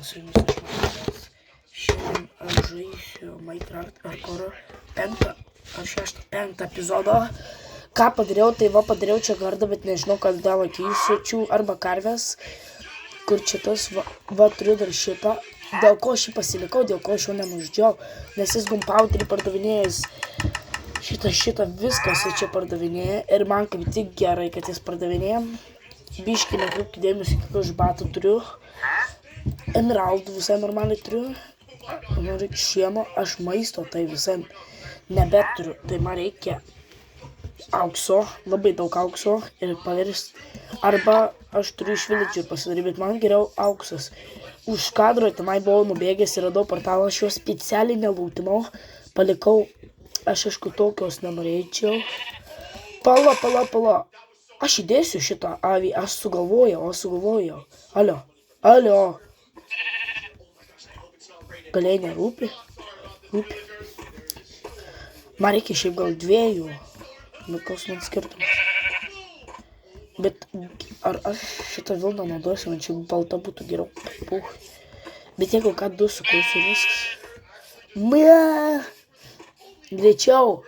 dienos, su jumis aš Minecraft. Šiandien aš žaisiu Minecraft Hardcore 5 ar 5 epizodą. Ką padariau, tai padariau čia gardą, bet nežinau, kad dėl keisiu arba karvės. Kur čia tas, turiu dar šitą. Dėl ko šį pasilikau, dėl ko aš jo nenuždžiau. Nes jis Gunpowderį pardavinėjęs. Šitą viskas čia pardavinėja. Ir man kaip tik gerai, kad jis pardavinėja. Biškai nekreipkite dėmesį, kiek aš batų turiu. Emeraldų visai normaliai turiu. Noriu šieno, aš maisto tai visai nebeturiu. Tai man reikia aukso, labai daug aukso ir pavirsti. Arba aš turiu iš villager pasidaryti, bet man geriau auksas. Už kadro tenai buvau nubėgęs ir radau portalą, aš juos specialiai nelūtinau. Palikau, aš aišku tokios nenorėčiau. Pala. Aš įdėsiu šitą avį, aš sugalvojau. Alio. Galiai nerūpi? Rūpi. Man reikia šiaip gal 2. Nu, koks man skirtumas. Bet ar aš šitą vilną naudosiu, man čia balta būtų geriau. Bet jeigu ką 2 sukursiu viskas. Greičiau.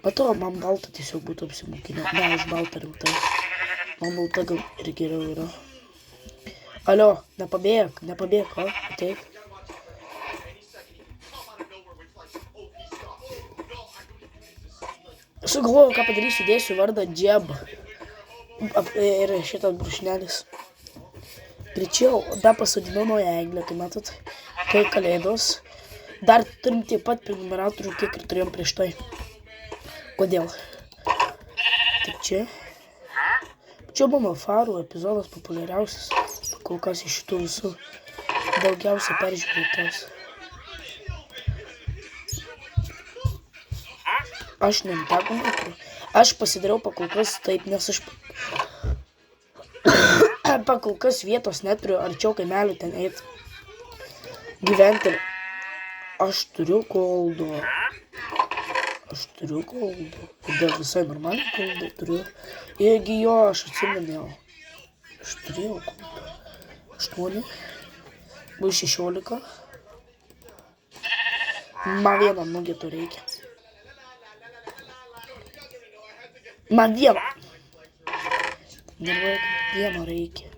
Matau, man balta tiesiog būtų apsimokinę. Ne, aš balta rimtai. Man balta gal ir geriau yra. Alio, nepabėg, o? Ateik. Sugalvojau, ką padarysiu, dėsiu vardą Jeb. Ir šitas brūšnelis. Greičiau, dar pasodinau naują eglę, tai matot, kai kalėdos. Dar turim tiek pat prenumeratorių, kiek ir turėjom prieš tai. Kodėl? Taip čia. Čia mano farų epizodas populiariausias. Kol kas iš šitų visų daugiausia peržiūrėtas. Aš nemtegu neturiu. Aš pasidariau pakolkas taip, nes aš pakolkas vietos neturiu, arčiau kaimelių ten eit gyventi. Aš turiu goldo. Kodėl visai normaliai goldo turiu. Irgi jo, aš atsiminiau. Aš turėjau goldo. 8. Buvo 16. Man vieną nugeto reikia. Man vieną. Galvoju, kad vieno reikia.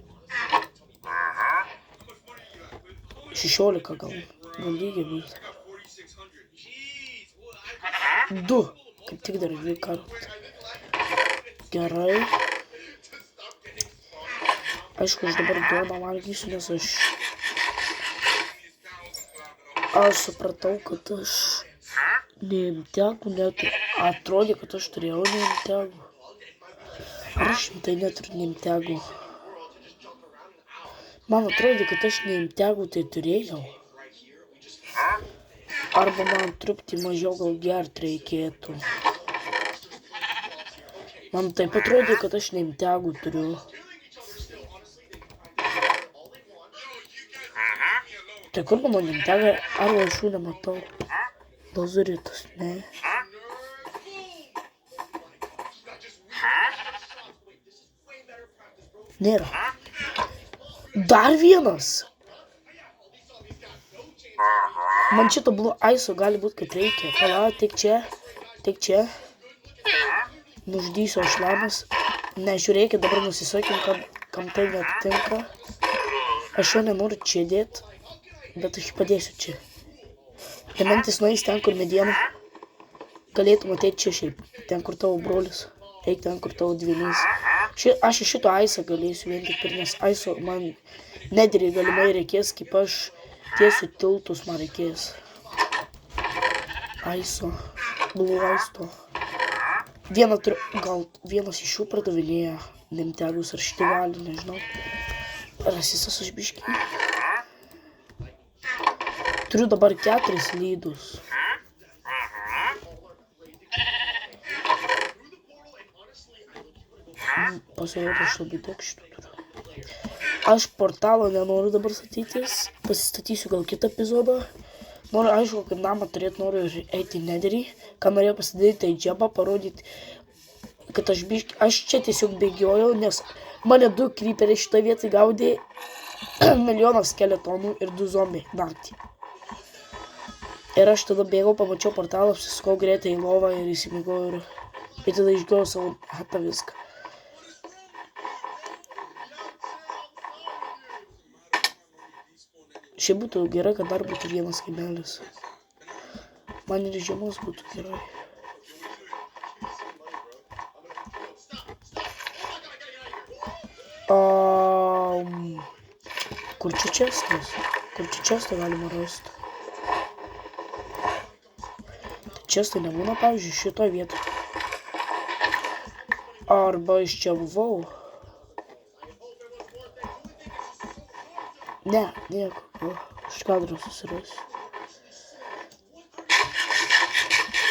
16 gal lygiai būtų. 2. Kaip tik dar 2 kartų. Gerai. Aišku, aš dabar duoną valgysiu, nes aš supratau, kad aš neimtegų neturiu. Atrodė, kad aš turėjau neimtegų. Ar aš tai neturiu neimtegų? Man atrodė, kad aš neimtegų tai turėjau. Arba man truputį mažiau gal gert reikėtų. Man taip atrodė, kad aš neimtegų turiu. Tai kur mano neimtegą? Arba aš jų nematau. Lazuritas, ne. Nėra. Dar vienas. Man šito blue ice'o gali būti, kad reikia. Pala, tik čia. Nuždysiu aš lamas. Nežiūrėkit, dabar nusisakim, kam tai netinka. Aš jo nenoriu čia dėti, bet aš jį padėsiu čia. Dementis nueis ten, kur mediena. Galėtum ateiti čia šiaip. Ten, kur tavo brolis. Eik ten, kur tavo dvynys. Aš iš šito ice'o galėsiu vien tik per, nes ice'o man nedirį galimai reikės, kaip aš tiesiu tiltus man reikės. Ice'o. Blue ice'o. Vieną turiu, gal vienas iš jų pardavinėja neimtegus ar šitai gali, nežinau. Rasistas aš biškį. Turiu dabar 4 lydus. Pasirodo, aš labai daug šitų turiu. Aš portalo nenoriu dabar statytis. Pasistatysiu gal kitą epizodą. Noriu, aišku, kaip namą turėti, noriu eiti į Netherį. Ką norėjau pasidaryti, tai Jebą parodyti, kad aš čia tiesiog bėgiojau, nes mane 2 creeperiai šitą vietą gaudė milijonas skeletonų ir 2 zombiai naktį. Ir aš tada bėgau, pamačiau portalą, apsisukau greitai į lovą ir įsimigau ir tada išgiau savo hatą viską. Šiaip būtų gerai, kad dar būtų vienas kaimelis. Man ir žiemos būtų gerai. Kur čia čestas? Kur čia čestą galima rasti? Čestai nebūna, pavyzdžiui, šitoj vietoj. Arba iš čia buvau. Ne, nieko. Iš kadro susirasiu.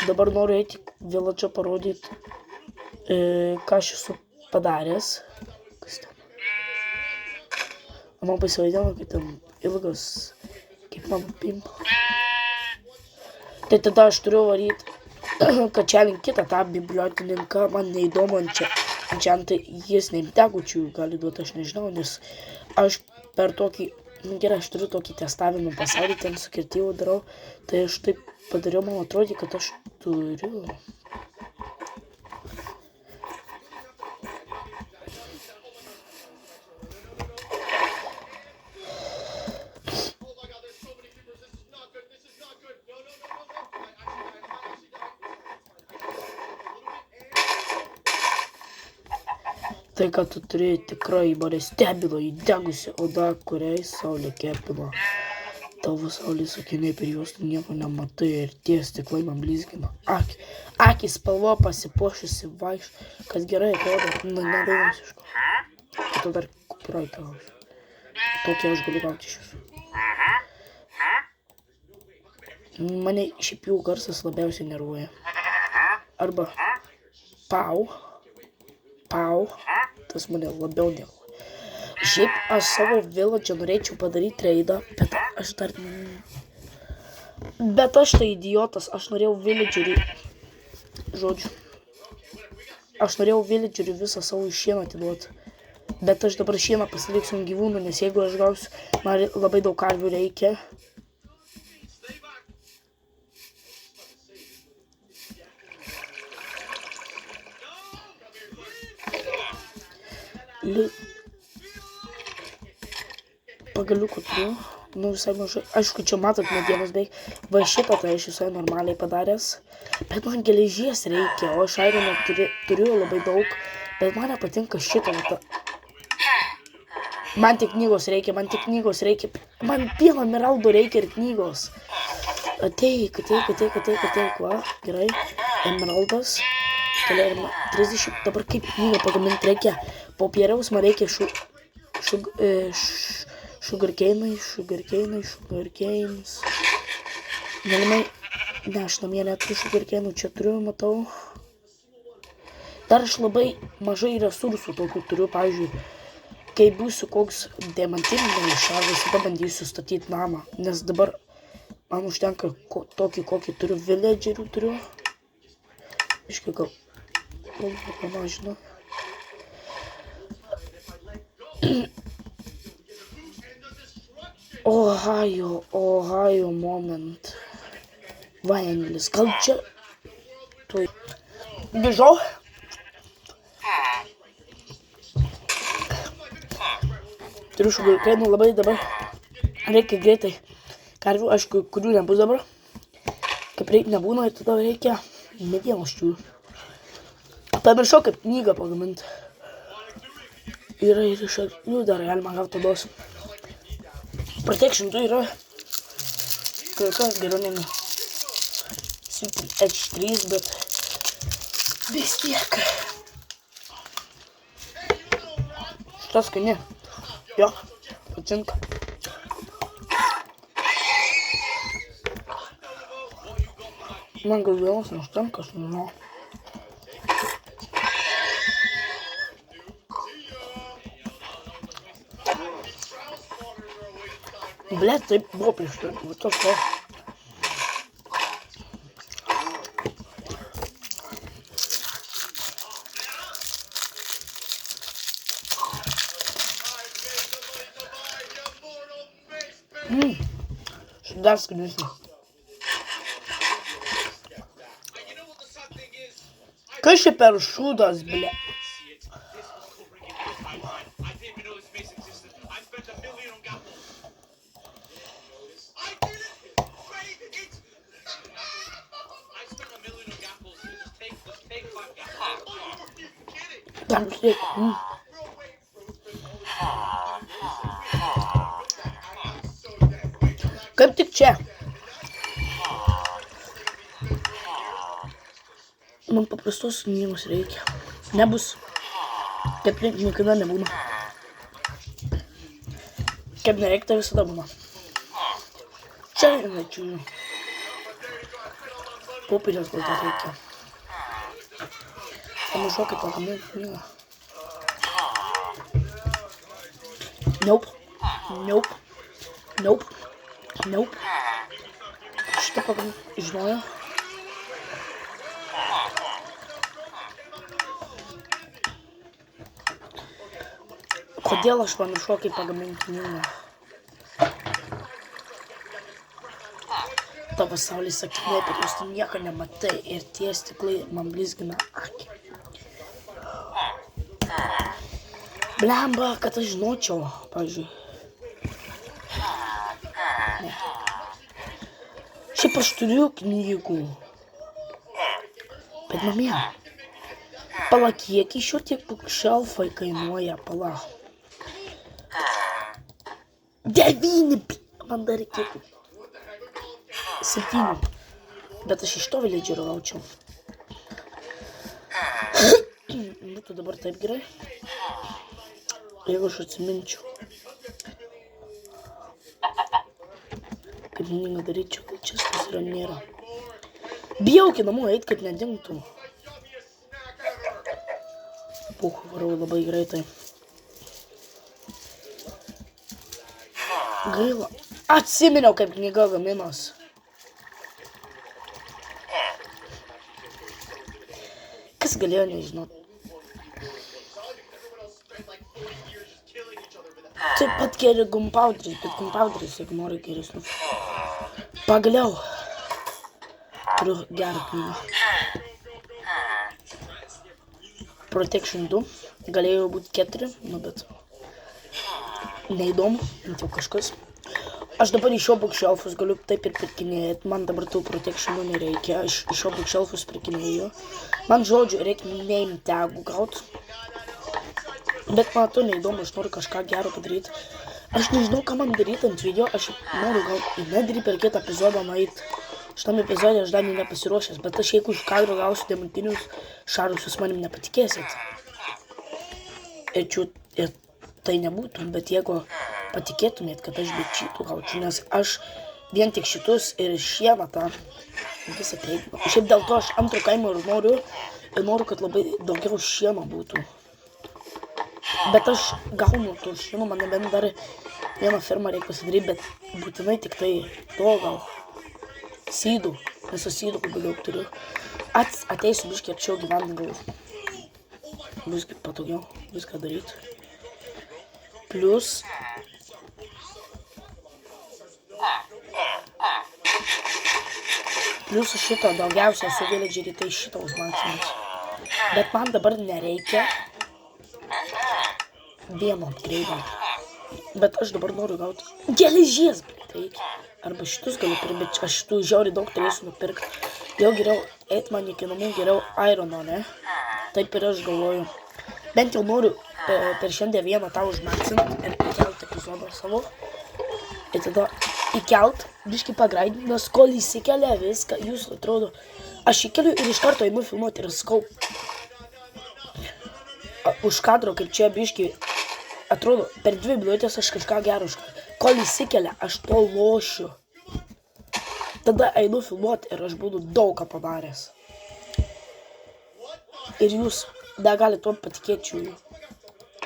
Dabar noriu eiti vėl čia parodyti, ką aš esu padaręs. Kas ten? Man pasivaidino, kad ten ilgas, kaip mano pimpa. Tai tada aš turiu varyti, kad čia link kitą tą bibliotininką, man neįdomu, tai jis neimtegučių gali duoti, aš nežinau, nes aš per tokį, gerai, aš turiu tokį testavimą pasaulį, ten su kirtyvu darau, tai aš taip padariau, man atrodė, kad aš turiu. Tai, kad tu turėjai tikrai mane stebino įdegusi oda, kuriai saulė kepino. Tavo saulės akiniai per juos tu nieko nematai ir tie stiklai man blizgina. Akis spalva pasipuošusi vaikš, kad gerai atrodo, nedainas iš ko. Tu dar copyright gausiu. Tokį aš galiu gauti iš jūsų. Mane šiaip jų garsas labiausiai nervuoja. Arba pau. Tas mane labiau nervuoja. Šiaip aš savo village norėčiau padaryti reidą, bet aš dar... Bet aš tai idiotas, aš norėjau villagerių... Žodžiu. Aš norėjau villagerių visą savo šieną atiduoti. Bet aš dabar šieną pasiliksiu ant gyvūnų, nes jeigu aš gausiu, man labai daug karvių reikia. Pagaliukų turiu, visai mažai, aišku, čia matot medienos beveik, va šitą tai aš visai normaliai padaręs, bet man geležies reikia, o aš airono turiu labai daug, bet man nepatinka šitą, man tik knygos reikia, man pieno emeraldo reikia ir knygos, ateik, va, gerai, emeraldas, 30, dabar kaip knygą pagaminti reikia, popieriaus man reikia sugarcane'ais. Galimai, ne, aš namie neturiu sugarcane'ų, čia turiu, matau. Dar aš labai mažai resursų tokių turiu, pavyzdžiui, kai būsiu koks diamantinis šarvas, tada bandysiu statyti namą, nes dabar man užtenka tokį, kokį turiu, villagerių turiu. Iškai gal, pamažinu. Ohio moment. Vangelis, gal čia... Tuoj. Grįžau. Turiu sugarcane'ų labai dabar. Reikia greitai karvių, aišku, kurių nebus dabar. Kaip reikia nebūna ir tada reikia medienos čių. Pamiršau, kaip knygą pagaminti. Yra ir iš aklių dar galima gauti odos. Protection 2 yra kai kas geriau negu Super H3, bet vis tiek. Šitą skani. Jo, patinka. Man gal vienas neužtenka, aš nežinau. Блядь, taip buvo prieš tai, va to ko. Šit dar skanesnė. Kas čia per šūdas, ble? Tam žiūrėk. Kaip tik čia. Man paprastos knygos reikia. Nebus. Kaip reikia, niekada nebūna. Kaip nereikia, tai visada būna. Čia nečiūriu. Popierės gal tai reikia. Pamažu kaip pagaminti knygą. Nope. Nope. Nope. Nope. Šitą pagaminti žinojo. Kodėl aš pamiršau, kaip pagaminti knygą? Tavo saulės akiniai, bet jūs tu nieko nematai ir tie stiklai man blizgina akį. Blemba, kad aš žinočiau, pavyzdžiui. Ne. Šiaip aš turiu knygų. Bet mamie, pala kiek iš jo tiek bukšelfai kainuoja, pala. 9, man dar reikėtų 7, bet aš iš to villagerio gaučiau. Būtų dabar taip gerai, jeigu aš atsiminčiau. Kaip knygą daryčiau, kad čia tas yra nėra. Bijau iki namų eit, kad nedingtų. Puchu, varau labai greitai. Gaila. Atsiminiau, kaip knyga gaminos. Kas galėjo nežinot? Taip pat geri gumpauderis, bet gumpauderis, jeigu nori geresnių. Pagaliau. Turiu gerą knygą. Protection 2. Galėjo būti 4, nu bet neįdomu, jau kažkas. Aš dabar iš šio bookshelfus galiu taip ir pirkinėti, man dabar tų protectionų nereikia, aš iš šio bookshelfus pirkinėjau. Man žodžiu, reikia name tagų gaut. Bet man to neįdomu, aš noriu kažką gero padaryti. Aš nežinau, ką man daryti ant video, aš noriu gal į Netherį per kitą epizodą nueit. Šitam epizodė aš dar nepasiruošęs, bet aš jeigu iš kadro gausiu diamantinius šarus, jūs manim nepatikėsit. Ir tai nebūtų, bet jeigu patikėtumėt, kad aš be šitų gaučiau, nes aš vien tik šitus ir šieną tą visą teikinu. Šiaip dėl to aš antro kaimo ir noriu, kad labai daugiau šieno būtų. Bet aš gaunu to šieno, man nebent dar vieną firmą reikia pasidaryti, bet būtinai tik tai to gal. Sydų, visų sydų labai daug turiu. Ateisiu biškį arčiau gyventi gal. Biškį patogiau viską daryti. Plius šito daugiausia esu villagerį, tai šito užmaksimas. Bet man dabar nereikia vieno upgrade'o. Bet aš dabar noriu gauti geležies, reikia. Arba šitus galiu pirkti, bet aš šitų žiauriai daug turėsiu nupirkti. Jau geriau eit man iki namų, geriau irono, ne? Taip ir aš galvoju. Bent jau noriu per šiandien vieną tą užmaksinti ir įkelt epizodą savo. Ir tada įkelt, biškį pagraidinti, nes kol įsikelia viską, jūs atrodo, aš įkeliu ir iš karto įimu filmuoti ir skau. Už kadro, kaip čia biškį, atrodo, per 2 minutės aš kažką gero užkadro. Kol įsikelia, aš to lošiu. Tada einu filmuoti ir aš būnu daug ką padaręs. Ir jūs negalite tuom patikėti jų.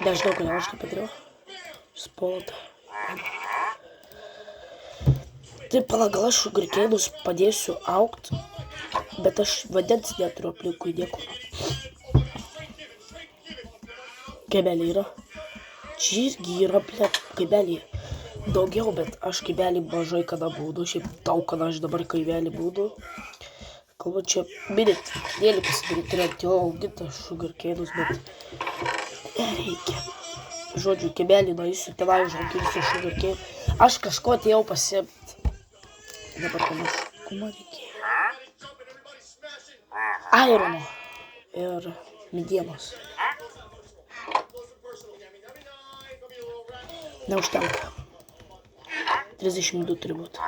Nežinau, kodėl aš tai padariau. Spolta. Taip, pala, gal aš grikėnus padėsiu augti, bet aš vandens neturiu aplinkui nieko. Kaimeliai yra. Čia irgi yra, blėt, kaimeliai. daugiau, bet aš kaivelį mažai kada būdu, šiaip daug kada aš dabar kaivelį būdu. Kalbu čia minit, dėlį pasidaryti, turėti auginti sugarkėnus, bet nereikia. Žodžiu, kaivelį nueisiu, tėvai užauginsiu sugarkėnų. Aš kažko atėjau pasiimti. Dabar panašu, man reikėjo. Airono ir medienos. Neužtenka. 32 turi būti.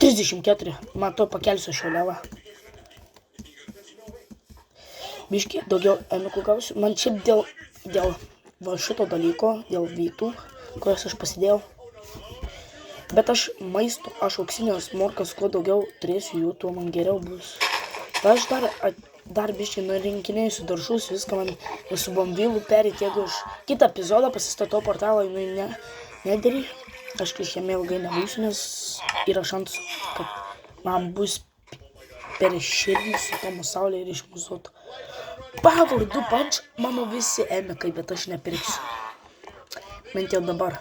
34. Man to pakelsiu šio levą. Biški, daugiau emikų gausiu. Man šiaip dėl va šito dalyko, dėl vytų, kurias aš pasidėjau. Bet aš maisto, aš auksinės morkas, kuo daugiau turėsiu jų, tuo man geriau bus. Tai aš dar biškai nurinkinėjusiu daržus, viską man su bombylu perėti, jeigu aš kitą epizodą pasistatau portalą, nedarį. Aš jame ilgai nebūsiu, nes yra šansų, kad man bus per širdį su tomu saulė ir išmuzuotų. Power 2 punch, mano visi emikai, bet aš nepirksiu. Bent jau dabar.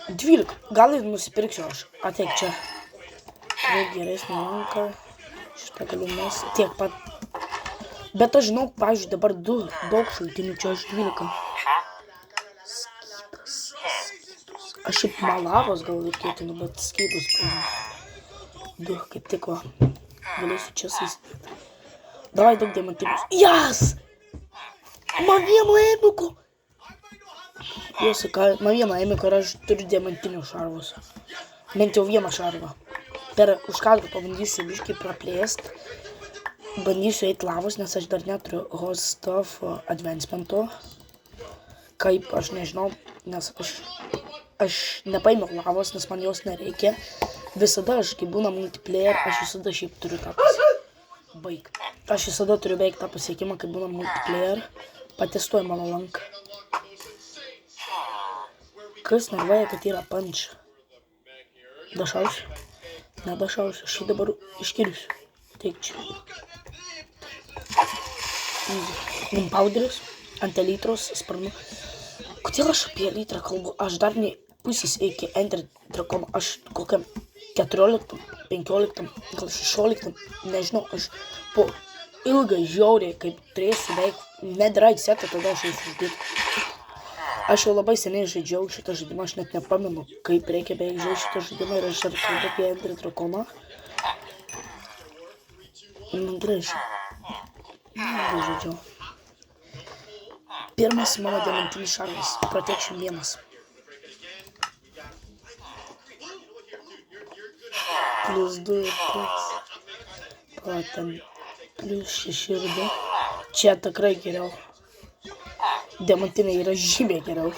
12, gal ir nusipirksiu aš. Ateik čia. Geresnė ranka. Šitą galiu mesti. Tiek pat. Bet aš žinau, pavyzdžiui, dabar daug šaltinių, čia aš 12. Skydas. Aš šiaip malavos gal reikėtų, bet skydus. 2, kaip tik va. Galėsiu čia saistyti. Davai daug diamantinius. Jas! Man vieno ėmiku! Man vieną ėmiku ir aš turiu diamantinius šarvus. Bent jau vieną šarvą. Už kadrų pabandysiu biškai praplėst. Bandysiu eiti lavos, nes aš dar neturiu host of advancemento. Kaip, aš nežinau, nes aš nepaėmiau lavos, nes man jos nereikia. Visada aš, kai būna multiplayer, aš visada šiaip turiu tą baigti. Aš visada turiu beigti tą pasiekimą, kai būna multiplayer. Patestuoju mano lanką. Kas nervėja, kad yra punch? Dašausiu? Nedašausiu. Aš jį dabar iškirsiu. Teik čia. Powderis ant elitros sparnų. Kodėl aš apie elitrą kalbu? Aš dar ne pusės iki Ender Drakono. Aš kokiam 14, 15, gal 16, nežinau. Aš po ilgai žiauriai, kaip turėsiu beveik netrai setą, tada aš eisiu uždirbti. Aš jau labai seniai žaidžiau šitą žaidimą, aš net nepamenu, kaip reikia beveik žaisti šitą žaidimą ir aš dar kalbu apie Ender Drakoną. Man gražiai. Labai žaidžiau. Pirmas mano diamantinis šarvas, Protection 1. Plus 2 ir plus. Ten plus 6 ir 2. Čia tikrai geriau. Diamantiniai yra žymiai geriau.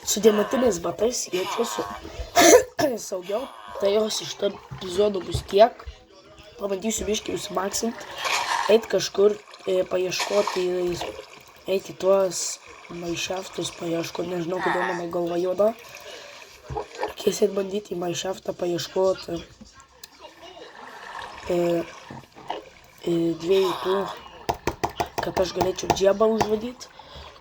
Su diamantiniais batais jaučiuosi saugiau. Tai jos iš to epizodo bus tiek. Pabandysiu biškai užsimaksinti. Eiti kažkur paieškoti, eiti tuos maišaftus paieškoti. Nežinau, kodėl mano galva juoda. Reikės eiti bandyti į maišaftą paieškoti dviejų tų, kad aš galėčiau džebą užvadyti.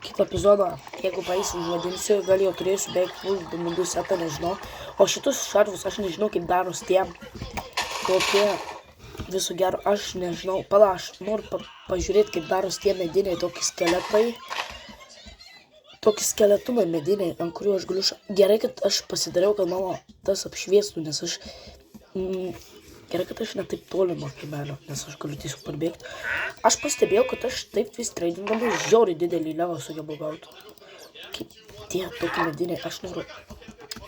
Kitą epizodą, jeigu paeisiu užvadinsiu, gal jau turėsiu beveik full diamondų setą, nežinau. O šitus šarvus aš nežinau, kaip daros tie tokie visų gero, aš nežinau. Pala, aš noriu pažiūrėti, kaip daros tie mediniai, tokie skeletai. Tokie skeletumai mediniai, ant kurių aš galiu Gerai, kad aš pasidariau, kad mano tas apšviestų, nes aš... Gerai, kad aš ne taip toli nuo kaimelio, nes aš galiu tiesiog parbėgti. Aš pastebėjau, kad aš taip vis tradingdamas žiauriai didelį levą sugebu gauti. Kaip tie tokie mediniai, aš noriu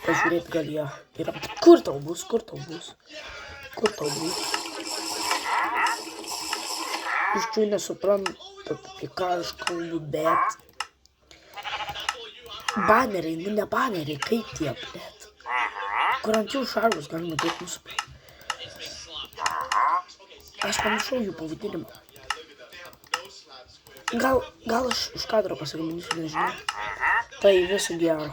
pažiūrėti, gal jie yra. Kur tau bus? Kur tau bus? Kur tau bus? Iš čia nesuprantat, apie ką aš kalbu, bet... Baneriai, nu ne baneriai, kaip tie, blėt. Kur ant jų šarvus galima dėti nusipirkti. Aš pamiršau jų pavadinimą. Gal aš už kadro pasigaminsiu, nežinau. Tai visų gero.